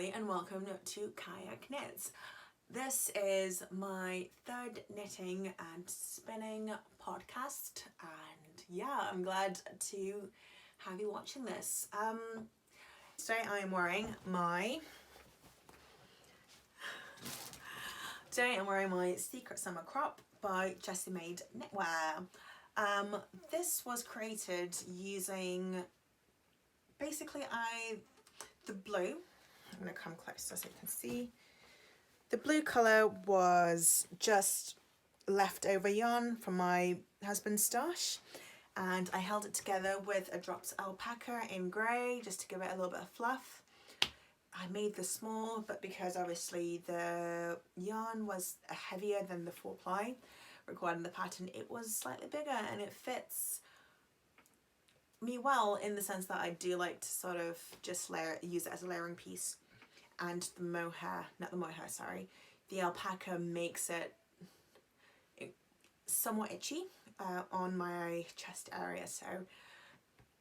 everybody, and welcome to Kyack Knits. This is my third knitting and spinning podcast, and yeah, I'm glad to have you watching this. Today I am wearing my Secret Summer Crop by Jessie Made Knitwear. This was created using basically the blue. I'm going to come closer so you can see. The blue colour was just leftover yarn from my husband's stash, and I held it together with a dropped alpaca in grey just to give it a little bit of fluff. I made this small, but because obviously the yarn was heavier than the 4-ply required in the pattern, it was slightly bigger, and it fits me well in the sense that I do like to sort of just use it as a layering piece. And the alpaca makes it somewhat itchy on my chest area, so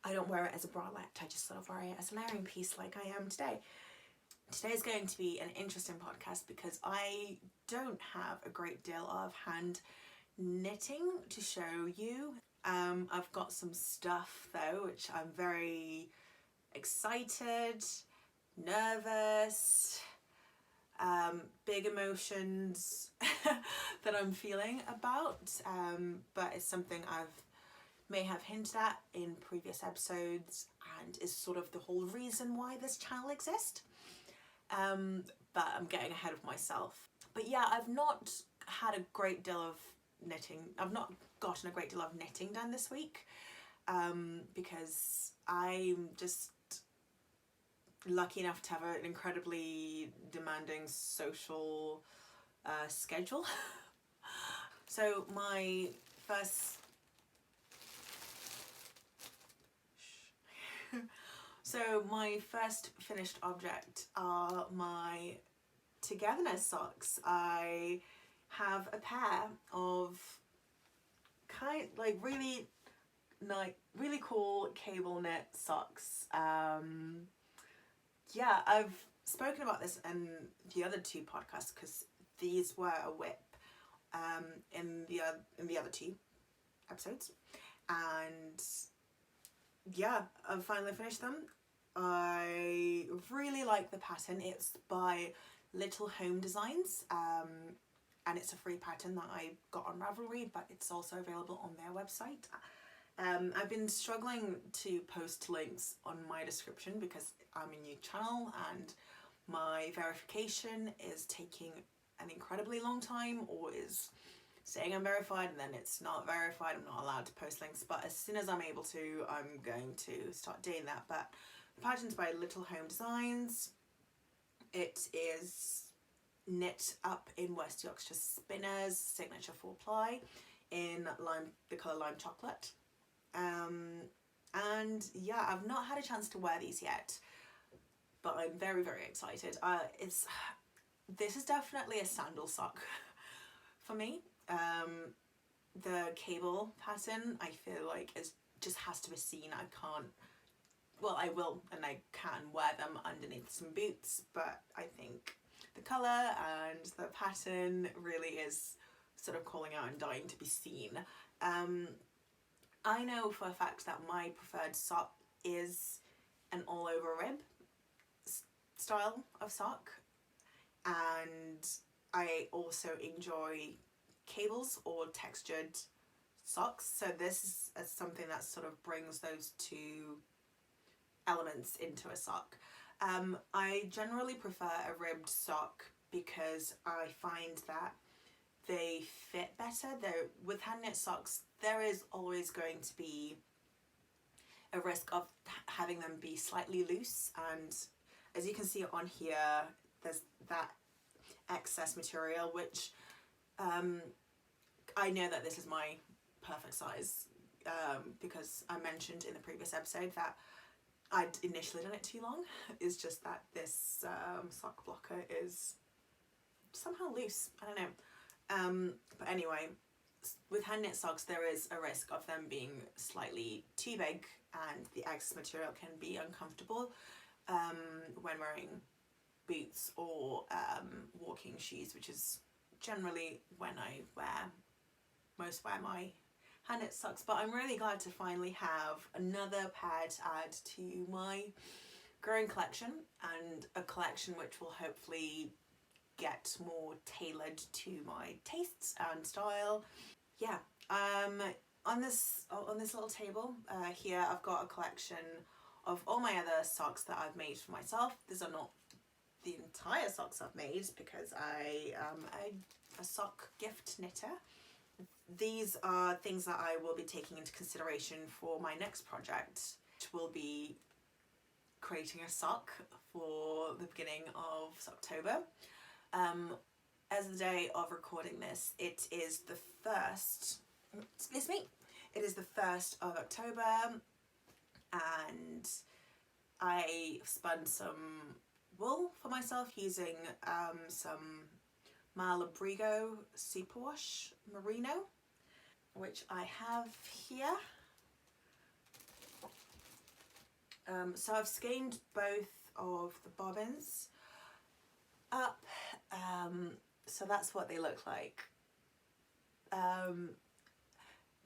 I don't wear it as a bralette, I just sort of wear it as a layering piece like I am today. Today is going to be an interesting podcast because I don't have a great deal of hand knitting to show you. I've got some stuff though, which I'm very excited, nervous, big emotions that I'm feeling about, but it's something may have hinted at in previous episodes and is sort of the whole reason why this channel exists. But I'm getting ahead of myself. But yeah, I've not had a great deal of knitting. I've not gotten a great deal of knitting done this week because I'm just lucky enough to have an incredibly demanding social schedule. So my first finished object are my togetherness socks. I have a pair of really cool cable knit socks. Yeah, I've spoken about this in the other two podcasts because these were a whip in the other two episodes, and yeah, I've finally finished them. I really like the pattern. It's by Little Home Designs, and it's a free pattern that I got on Ravelry, but it's also available on their website. I've been struggling to post links on my description because I'm a new channel and my verification is taking an incredibly long time, or is saying I'm verified and then it's not verified. I'm not allowed to post links, but as soon as I'm able to, I'm going to start doing that. But the pattern's by Little Home Designs. It is knit up in West Yorkshire Spinners signature 4-ply in the colour Lime Chocolate. And yeah, I've not had a chance to wear these yet, but I'm very, very excited. This is definitely a sandal sock for me. The cable pattern, I feel like, just has to be seen. I will and I can wear them underneath some boots, but I think the colour and the pattern really is sort of calling out and dying to be seen. I know for a fact that my preferred sock is an all-over rib style of sock, and I also enjoy cables or textured socks, so this is something that sort of brings those two elements into a sock. I generally prefer a ribbed sock because I find that they fit better. With hand knit socks, there is always going to be a risk of having them be slightly loose, and as you can see on here, there's that excess material, which I know that this is my perfect size because I mentioned in the previous episode that I'd initially done it too long. It's just that this sock blocker is somehow loose. I don't know. But anyway, with hand knit socks, there is a risk of them being slightly too big, and the excess material can be uncomfortable when wearing boots or walking shoes, which is generally when I wear my hand knit socks. But I'm really glad to finally have another pair to add to my growing collection, and a collection which will hopefully get more tailored to my tastes and style. Yeah, on this little table here, I've got a collection of all my other socks that I've made for myself. These are not the entire socks I've made because I am a sock gift knitter. These are things that I will be taking into consideration for my next project, which will be creating a sock for the beginning of Socktober. As the day of recording this, it is the 1st, excuse me, it is the 1st of October, and I spun some wool for myself using some Malabrigo Superwash Merino, which I have here. So I've skeined both of the bobbins up, so that's what they look like.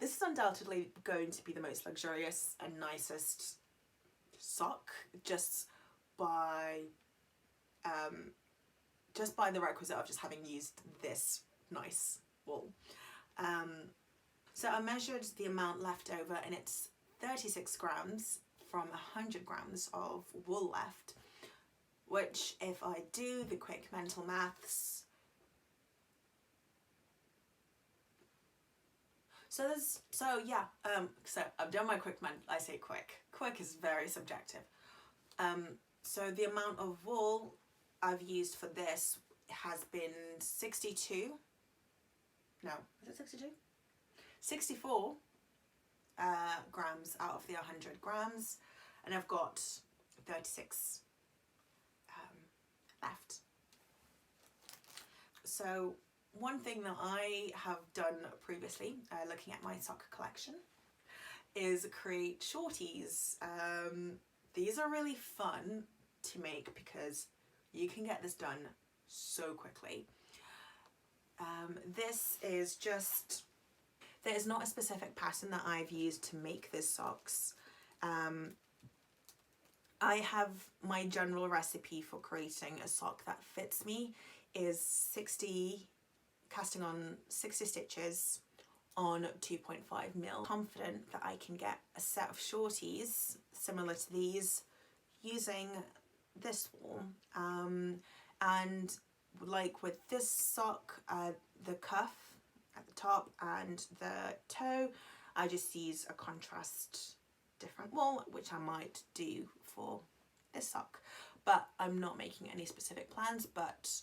This is undoubtedly going to be the most luxurious and nicest sock, just by the requisite of just having used this nice wool. So I measured the amount left over, and it's 36 grams from 100 grams of wool left, which, if I do the quick mental maths, so I've done my quick I say quick is very subjective. So the amount of wool I've used for this has been 64 grams out of the 100 grams, and I've got 36 left. So one thing that I have done previously, looking at my sock collection, is create shorties. These are really fun to make because you can get this done so quickly. There is not a specific pattern that I've used to make these socks. I have my general recipe for creating a sock that fits me is casting on 60 stitches on 2.5 mil. Confident that I can get a set of shorties similar to these using this wool. And like with this sock, the cuff at the top and the toe, I just use a contrast different wool, which I might do for this sock, but I'm not making any specific plans, but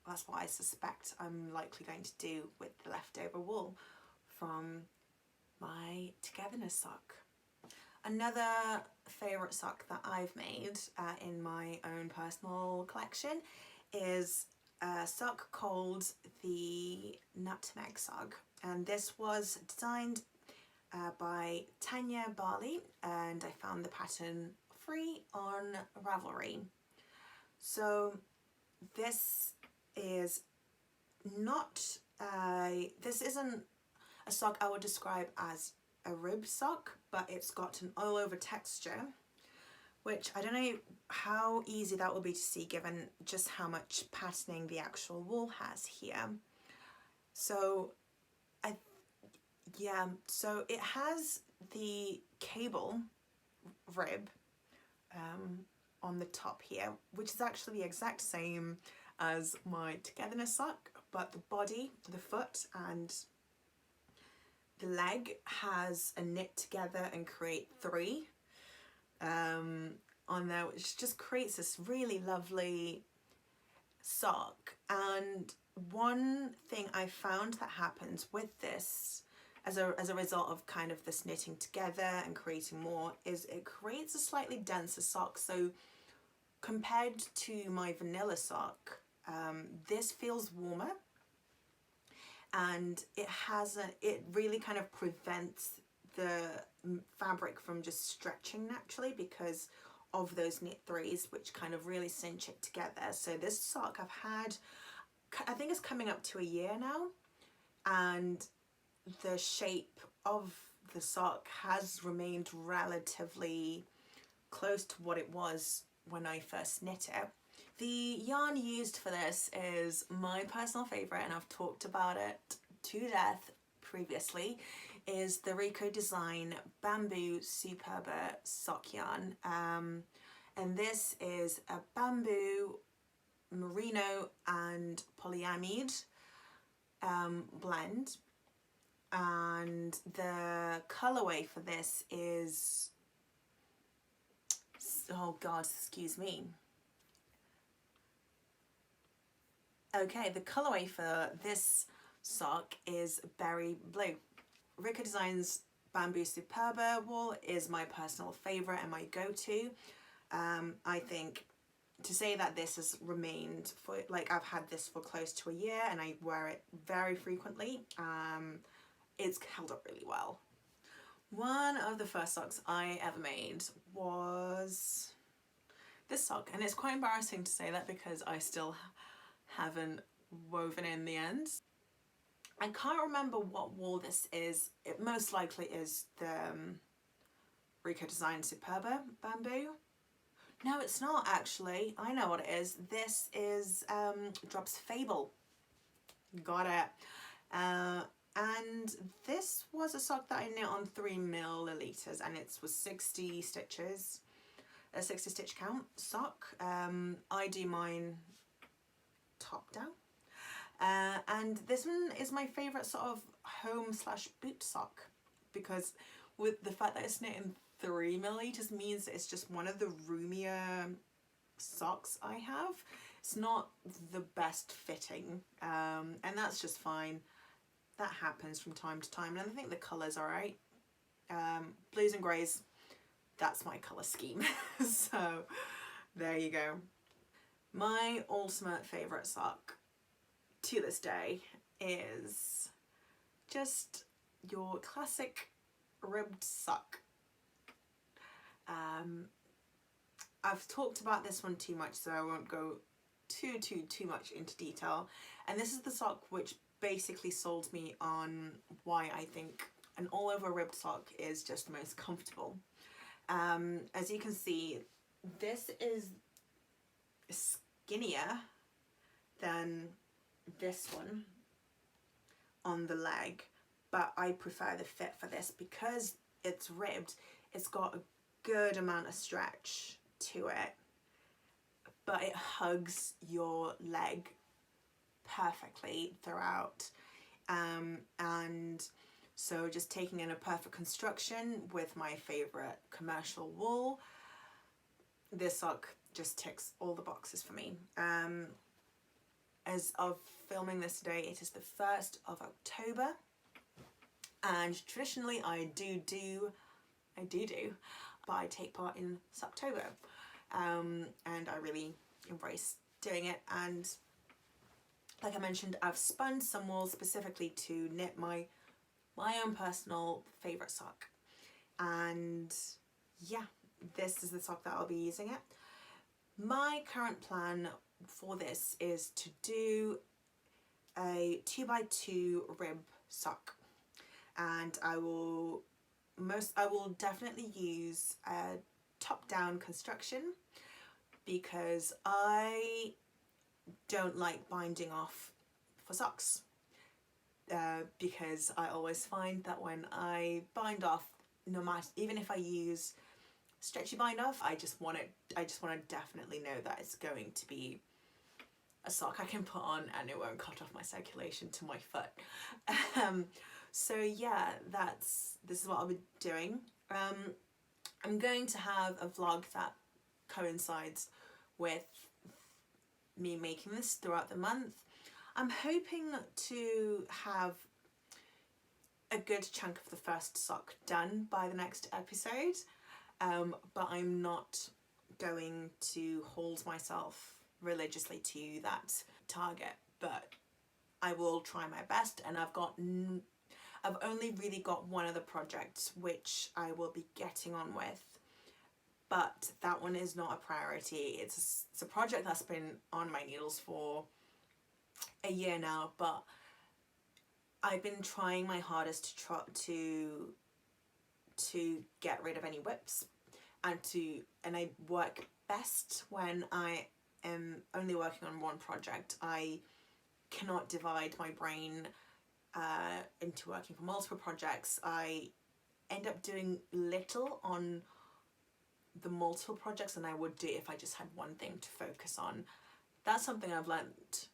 that's what I suspect I'm likely going to do with the leftover wool from my togetherness sock. Another favourite sock that I've made in my own personal collection is a sock called the Nutmeg Sock, and this was designed by Tanya Barley, and I found the pattern free on Ravelry. So this is this isn't a sock I would describe as a rib sock, but it's got an all over texture, which I don't know how easy that will be to see given just how much patterning the actual wool has here. So so it has the cable rib on the top here, which is actually the exact same as my togetherness sock, but the body, the foot and the leg has a knit together and create 3 on there, which just creates this really lovely sock. And one thing I found that happens with this as a result of kind of this knitting together and creating more is it creates a slightly denser sock. So compared to my vanilla sock, this feels warmer, and it really kind of prevents the fabric from just stretching naturally because of those knit threes, which kind of really cinch it together. So this sock I've had, I think it's coming up to a year now, and the shape of the sock has remained relatively close to what it was when I first knit it. The yarn used for this is my personal favourite, and I've talked about it to death previously, is the Rico Design Bamboo Superba sock yarn. And this is a bamboo, merino and polyamide blend. And the colourway for this is, oh god, excuse me. Okay, the colourway for this sock is berry blue. Rico Designs Bamboo Superba wool is my personal favourite and my go-to. I think to say that this has remained for, like, I've had this for close to a year and I wear it very frequently, it's held up really well. One of the first socks I ever made was this sock, and it's quite embarrassing to say that because I still haven't woven in the ends. I can't remember what wool this is. It most likely is the Rico Design Superba bamboo. No, it's not actually. I know what it is. This is Drops Fable. Got it. And this was a sock that I knit on 3 milliliters, and it was 60 stitches, a 60 stitch count sock. I do mine top down. And this one is my favourite sort of home/boot sock, because with the fact that it's knit in 3 milliliters means that it's just one of the roomier socks I have. It's not the best fitting, and that's just fine. That happens from time to time, and I think the colour's alright. Blues and greys, that's my colour scheme. So there you go. My ultimate favourite sock to this day is just your classic ribbed sock. I've talked about this one too much, so I won't go too much into detail. And this is the sock which basically sold me on why I think an all over ribbed sock is just the most comfortable. As you can see, this is skinnier than this one on the leg, but I prefer the fit for this because it's ribbed. It's got a good amount of stretch to it, but it hugs your leg perfectly throughout, and so just taking in a perfect construction with my favorite commercial wool, this sock just ticks all the boxes for me. As of filming this today, it is the 1st of October, and traditionally I take part in Socktober, and I really embrace doing it. And like I mentioned, I've spun some wool specifically to knit my own personal favourite sock, and yeah, this is the sock that I'll be using it. My current plan for this is to do a 2x2 rib sock, and I will definitely use a top-down construction because I don't like binding off for socks, because I always find that when I bind off, no matter, even if I use stretchy bind off, I just want to definitely know that it's going to be a sock I can put on and it won't cut off my circulation to my foot. So yeah, this is what I'll be doing. I'm going to have a vlog that coincides with me making this throughout the month. I'm hoping to have a good chunk of the first sock done by the next episode, but I'm not going to hold myself religiously to that target, but I will try my best. And I've only really got one other project which I will be getting on with but that one is not a priority. It's a project that's been on my needles for a year now, but I've been trying my hardest to get rid of any whips, and I work best when I am only working on one project. I cannot divide my brain into working for multiple projects. I end up doing little on the multiple projects than I would do if I just had one thing to focus on. That's something I've learned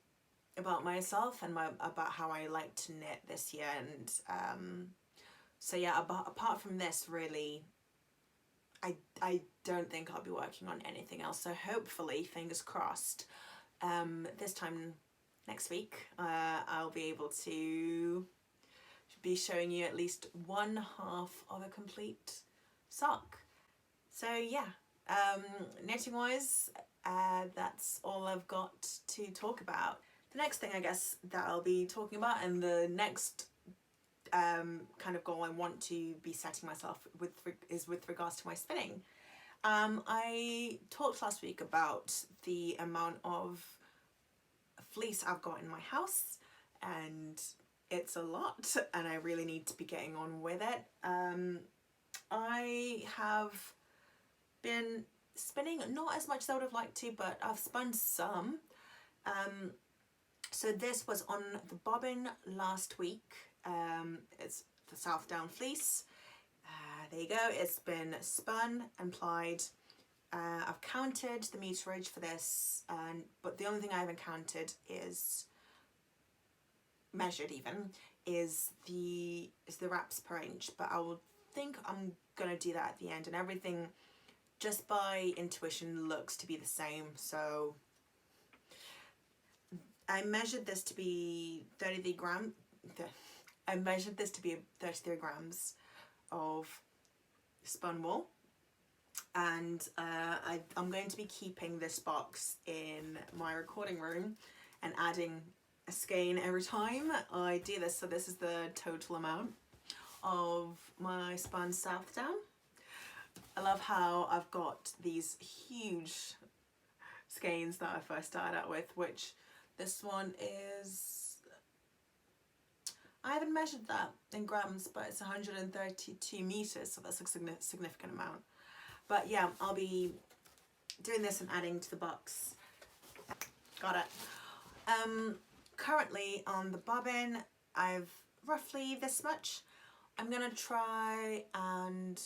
about myself and about how I like to knit this year. And so yeah, apart from this, really, I don't think I'll be working on anything else. So hopefully, fingers crossed, this time next week I'll be able to be showing you at least one half of a complete sock. So yeah, knitting wise, that's all I've got to talk about. The next thing I guess that I'll be talking about, and the next kind of goal I want to be setting myself is with regards to my spinning. I talked last week about the amount of fleece I've got in my house, and it's a lot, and I really need to be getting on with it. I have been spinning, not as much as I would have liked to, but I've spun some. So this was on the bobbin last week. It's the South Down fleece. There you go, it's been spun and plied. I've counted the meterage for this, but the only thing I haven't counted is measured even is the wraps per inch, but I will think I'm gonna do that at the end, and everything just by intuition looks to be the same. So I measured this to be 33 grams. I measured this to be 33 grams of spun wool, and I'm going to be keeping this box in my recording room and adding a skein every time I do this. So this is the total amount of my spun South Down. I love how I've got these huge skeins that I first started out with, which this one is, I haven't measured that in grams, but it's 132 meters, so that's a significant amount. But yeah, I'll be doing this and adding to the box. Got it. Currently on the bobbin, I've roughly this much. I'm gonna try and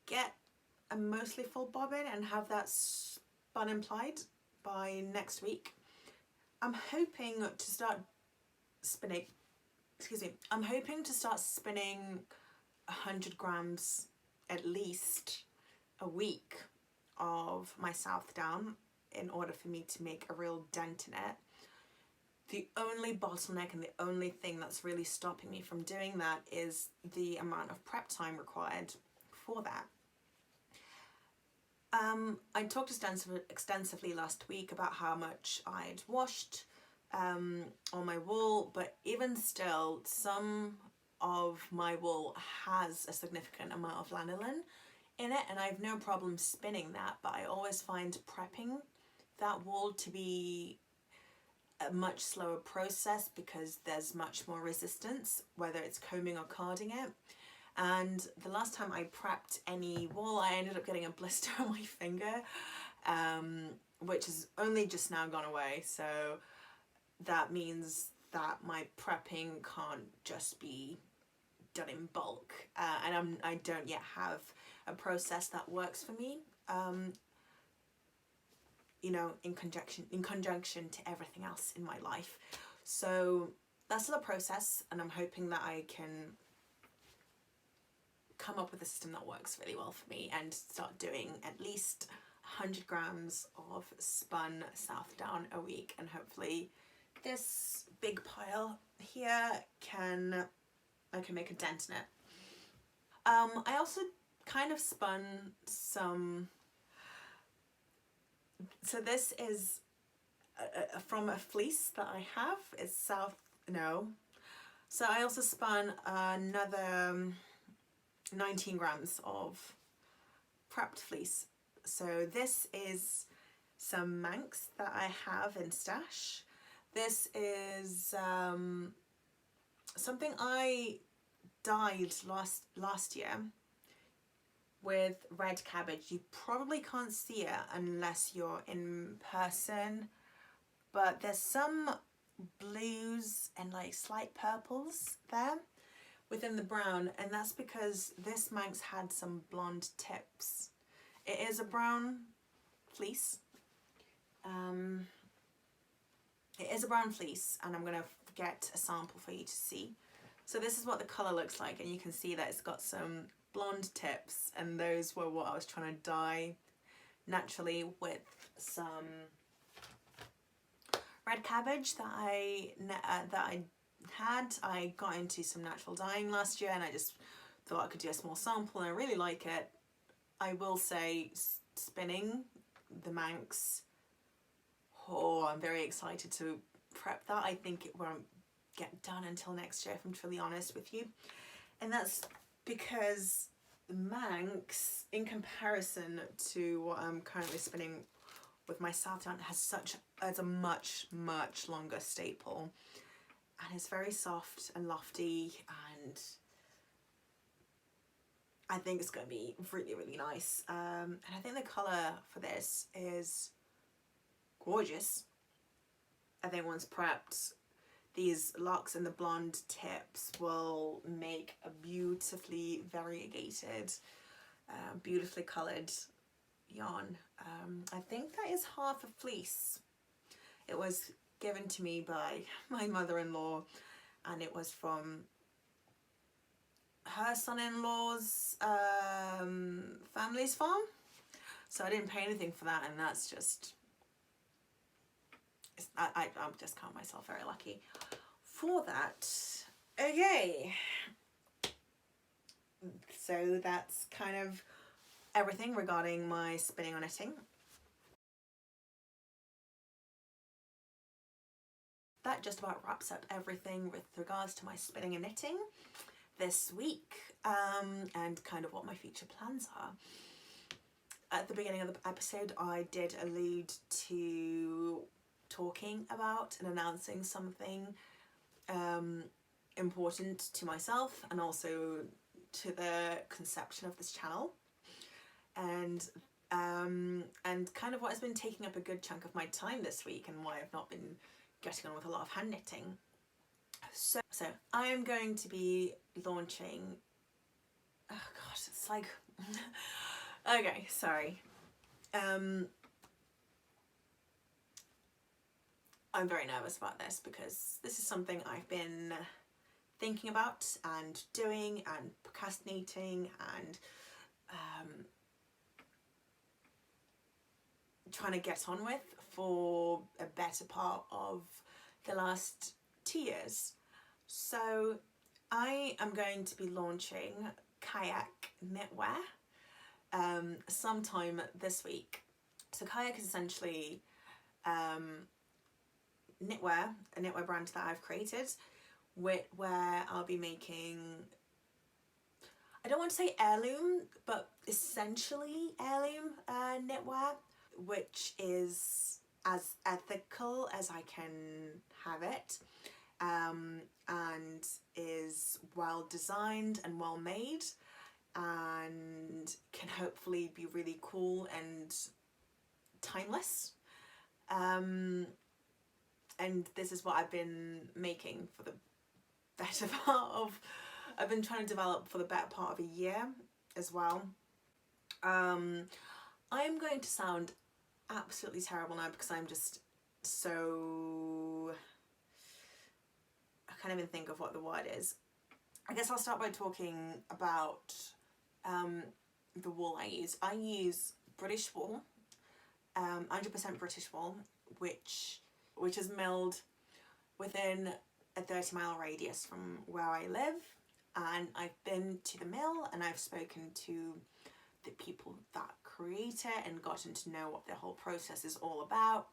get a mostly full bobbin and have that spun and plied by next week. I'm hoping to start spinning, I'm hoping to start spinning 100 grams at least a week of my South Down in order for me to make a real dent in it. The only bottleneck and the only thing that's really stopping me from doing that is the amount of prep time required for that. I talked extensively last week about how much I'd washed all my wool, but even still, some of my wool has a significant amount of lanolin in it, and I have no problem spinning that, but I always find prepping that wool to be a much slower process because there's much more resistance, whether it's combing or carding it. And the last time I prepped any wool, I ended up getting a blister on my finger, which has only just now gone away. So that means that my prepping can't just be done in bulk, and I don't yet have a process that works for me, you know, in conjunction to everything else in my life. So that's still a process, and I'm hoping that I can come up with a system that works really well for me and start doing at least 100 grams of spun South Down a week, and hopefully this big pile here I can make a dent in it. I also kind of spun some, so this is from a fleece that I have. It's so I also spun another 19 grams of prepped fleece. So this is some Manx that I have in stash. This is something I dyed last year with red cabbage. You probably can't see it unless you're in person, but there's some blues and like slight purples there within the brown, and that's because this Manx had some blonde tips. It is a brown fleece. It is a brown fleece, and I'm gonna get a sample for you to see. So this is what the colour looks like, and you can see that it's got some blonde tips, and those were what I was trying to dye naturally with some red cabbage that I had. I got into some natural dyeing last year, and I just thought I could do a small sample, and I really like it. I will say, spinning the Manx, oh, I'm very excited to prep that. I think it won't get done until next year, if I'm truly honest with you, and that's because the Manx, in comparison to what I'm currently spinning with my Socktober, has a much longer staple, and it's very soft and lofty, and I think it's going to be really nice. And I think the colour for this is gorgeous. I think once prepped, these locks and the blonde tips will make a beautifully variegated, beautifully coloured yarn. I think that is half a fleece. It was given to me by my mother-in-law, and it was from her son-in-law's family's farm, so I didn't pay anything for that, and that's just, I just count myself very lucky for that. Okay, so that's kind of everything regarding my spinning or knitting. That just about wraps up everything with regards to my spinning and knitting this week, and kind of what my future plans are. At the beginning of the episode, I did allude to talking about and announcing something important to myself, and also to the conception of this channel, and kind of what has been taking up a good chunk of my time this week, and why I've not been getting on with a lot of hand knitting. So I am going to be launching, oh gosh, it's like okay, sorry, I'm very nervous about this, because this is something I've been thinking about and doing and procrastinating and trying to get on with for a better part of the last 2 years. So I am going to be launching Kyack knitwear sometime this week. So Kyack is essentially knitwear, a knitwear brand that I've created, where I'll be making, I don't want to say heirloom, but essentially heirloom knitwear, which is as ethical as I can have it, and is well designed and well made, and can hopefully be really cool and timeless. And this is what I've been making for the better part of, I've been trying to develop for the better part of a year as well. I am going to sound absolutely terrible now, because I'm just so, I can't even think of what the word is. I guess I'll start by talking about the wool I use. I use British wool, 100% British wool, which is milled within a 30-mile radius from where I live, and I've been to the mill and I've spoken to the people that create it and gotten to know what the whole process is all about,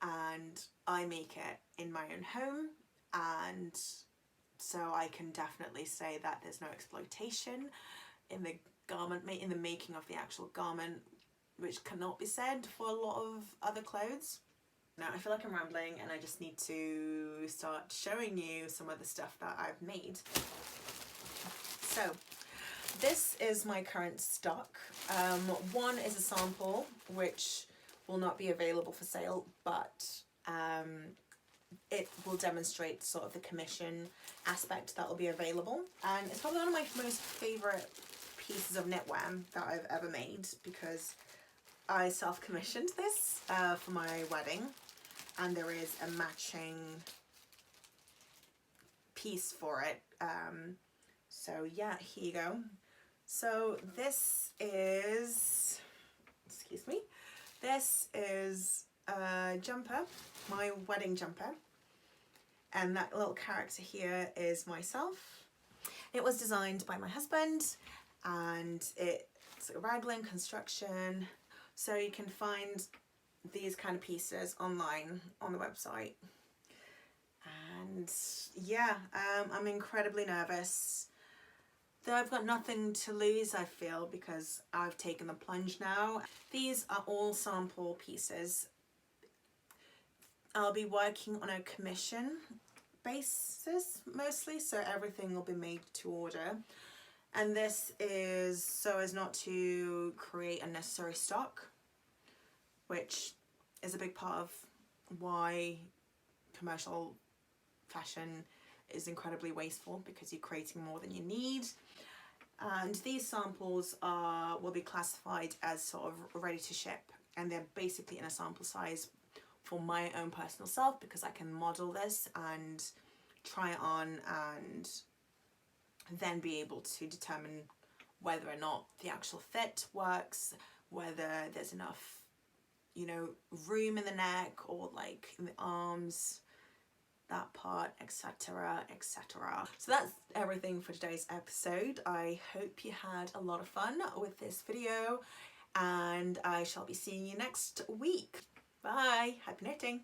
and I make it in my own home, and so I can definitely say that there's no exploitation in the garment, in the making of the actual garment, which cannot be said for a lot of other clothes. Now I feel like I'm rambling and I just need to start showing you some of the stuff that I've made. So this is my current stock. One is a sample which will not be available for sale, but it will demonstrate sort of the commission aspect that will be available, and it's probably one of my most favourite pieces of knitwear that I've ever made, because I self-commissioned this for my wedding, and there is a matching piece for it. So yeah, here you go. So this is, excuse me, this is a jumper, my wedding jumper, and that little character here is myself. It was designed by my husband, and it's a raglan construction, so you can find these kind of pieces online on the website. And yeah, I'm incredibly nervous, though I've got nothing to lose, I feel, because I've taken the plunge now. These are all sample pieces. I'll be working on a commission basis mostly, so everything will be made to order. And this is so as not to create unnecessary stock, which is a big part of why commercial fashion is incredibly wasteful, because you're creating more than you need. And these samples will be classified as sort of ready to ship, and they're basically in a sample size for my own personal self, because I can model this and try it on and then be able to determine whether or not the actual fit works, whether there's enough, you know, room in the neck or like in the arms, that part, etc, etc. So that's everything for today's episode. I hope you had a lot of fun with this video, and I shall be seeing you next week. Bye, happy knitting.